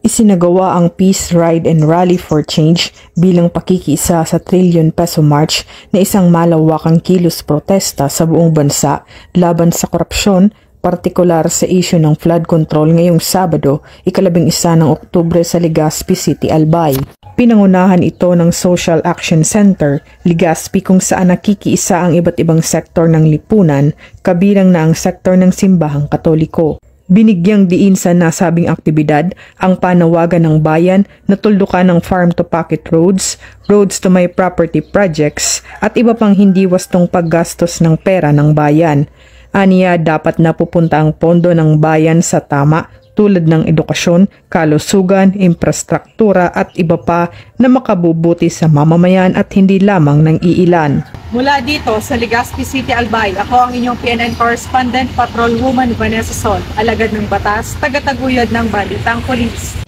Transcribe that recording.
Isinagawa ang Peace Ride and Rally for Change bilang pakikiisa sa trilyon peso march na isang malawakang kilos protesta sa buong bansa laban sa korupsyon, partikular sa isyu ng flood control ngayong Sabado, 11 ng Oktubre sa Legazpi City, Albay. Pinangunahan ito ng Social Action Center, Legazpi, kung saan nakikiisa ang iba't ibang sektor ng lipunan, kabilang na ang sektor ng simbahang Katoliko. Binigyang diin sa nasabing aktibidad ang panawagan ng bayan na tuldukan ng farm-to-pocket roads, roads to my property projects at iba pang hindi wastong paggastos ng pera ng bayan. Aniya, dapat napupunta ang pondo ng bayan sa tama tulad ng edukasyon, kalusugan, infrastruktura at iba pa na makabubuti sa mamamayan at hindi lamang ng iilan. Mula dito sa Legazpi City, Albay, ako ang inyong PNN correspondent, Patrolwoman Vanessa Sol, alagad ng batas, tagataguyod ng Balitang Pulis.